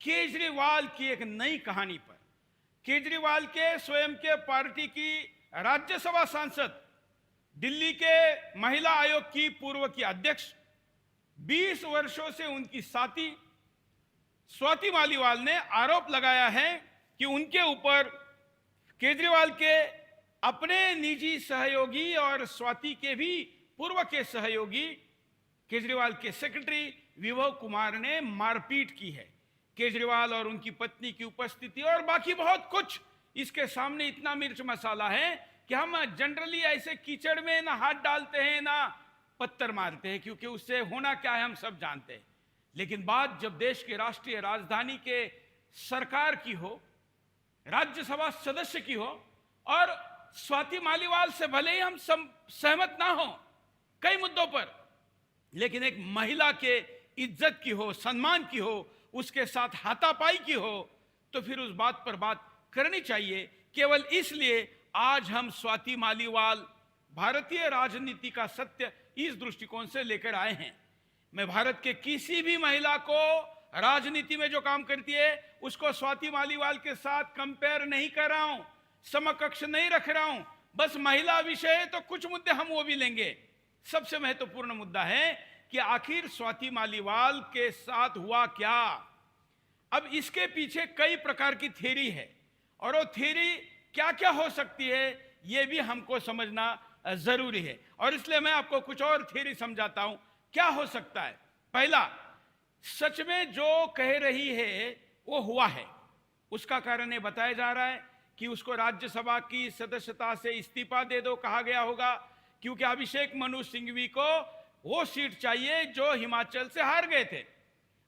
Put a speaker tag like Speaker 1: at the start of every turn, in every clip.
Speaker 1: केजरीवाल की एक नई कहानी पर केजरीवाल के स्वयं के पार्टी की राज्यसभा सांसद, दिल्ली के महिला आयोग की पूर्व की अध्यक्ष, 20 वर्षों से उनकी साथी स्वाति मालीवाल ने आरोप लगाया है कि उनके ऊपर केजरीवाल के अपने निजी सहयोगी और स्वाति के भी पूर्व के सहयोगी केजरीवाल के सेक्रेटरी विभव कुमार ने मारपीट की है। केजरीवाल और उनकी पत्नी की उपस्थिति और बाकी बहुत कुछ इसके सामने इतना मिर्च मसाला है कि हम जनरली ऐसे कीचड़ में ना हाथ डालते हैं ना पत्थर मारते हैं, क्योंकि उससे होना क्या है हम सब जानते हैं। लेकिन बात जब देश की राष्ट्रीय राजधानी के सरकार की हो, राज्यसभा सदस्य की हो, और स्वाति मालीवाल से भले ही हम सहमत ना हो कई मुद्दों पर, लेकिन एक महिला के इज्जत की हो, सम्मान की हो, उसके साथ हाथापाई की हो, तो फिर उस बात पर बात करनी चाहिए। केवल इसलिए आज हम स्वाति मालीवाल भारतीय राजनीति का सत्य इस दृष्टिकोण से लेकर आए हैं। मैं भारत के किसी भी महिला को राजनीति में जो काम करती है उसको स्वाति मालीवाल के साथ कंपेयर नहीं कर रहा हूं, समकक्ष नहीं रख रहा हूं। बस महिला विषय है तो कुछ मुद्दे हम वो भी लेंगे। सबसे महत्वपूर्ण मुद्दा है कि आखिर स्वाति मालीवाल के साथ हुआ क्या। अब इसके पीछे कई प्रकार की थ्योरी है और वो थ्योरी क्या क्या हो सकती है ये भी हमको समझना जरूरी है, और इसलिए मैं आपको कुछ और थ्योरी समझाता हूं क्या हो सकता है। पहला, सच में जो कह रही है वो हुआ है। उसका कारण ये बताया जा रहा है कि उसको राज्यसभा की सदस्यता से इस्तीफा दे दो कहा गया होगा, क्योंकि अभिषेक मनु सिंघवी को वो सीट चाहिए जो हिमाचल से हार गए थे।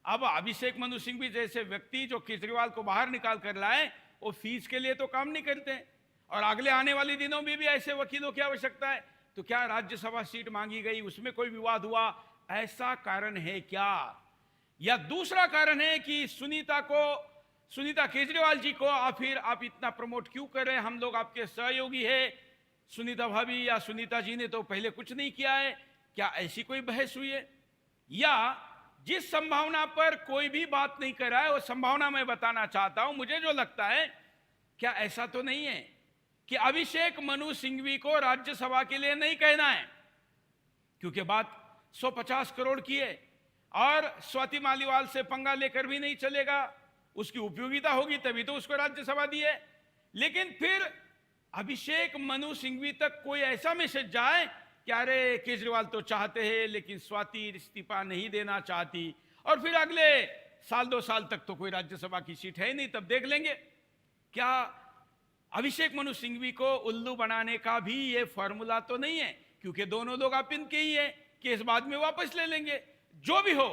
Speaker 1: अब अभिषेक मनु सिंघवी जैसे व्यक्ति जो केजरीवाल को बाहर निकाल कर लाए, वो फीस के लिए तो काम नहीं करते, और अगले आने वाले दिनों में भी ऐसे वकीलों की आवश्यकता है। तो क्या राज्यसभा सीट मांगी गई, उसमें कोई विवाद हुआ, ऐसा कारण है क्या? या दूसरा कारण है कि सुनीता केजरीवाल जी को आप इतना प्रमोट क्यों कर रहे हैं, हम लोग आपके सहयोगी है, सुनीता भाभी या सुनीता जी ने तो पहले कुछ नहीं किया है, क्या ऐसी कोई बहस हुई है? या जिस संभावना पर कोई भी बात नहीं कर रहा है वो संभावना मैं बताना चाहता हूं। मुझे जो लगता है, क्या ऐसा तो नहीं है कि अभिषेक मनु सिंघवी को राज्यसभा के लिए नहीं कहना है, क्योंकि बात 150 करोड़ की है और स्वाति मालीवाल से पंगा लेकर भी नहीं चलेगा, उसकी उपयोगिता होगी तभी तो उसको राज्यसभा दी है। लेकिन फिर अभिषेक मनु सिंघवी तक कोई ऐसा मैसेज जाए कि अरे केजरीवाल तो चाहते हैं लेकिन स्वाति इस्तीफा नहीं देना चाहती, और फिर अगले साल 2 साल तक तो कोई राज्यसभा की सीट है ही नहीं, तब देख लेंगे। क्या अभिषेक मनु सिंघवी को उल्लू बनाने का भी ये फॉर्मूला तो नहीं है, क्योंकि दोनों लोग अपिन के ही है, केस बाद में वापस ले लेंगे। जो भी हो,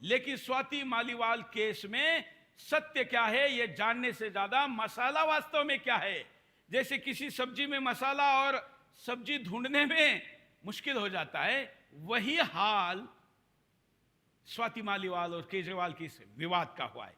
Speaker 1: लेकिन स्वाति मालीवाल केस में सत्य क्या है ये जानने से ज्यादा मसाला वास्तव में क्या है। जैसे किसी सब्जी में मसाला और सब्जी ढूंढने में मुश्किल हो जाता है, वही हाल स्वाति मालीवाल और केजरीवाल की विवाद का हुआ है।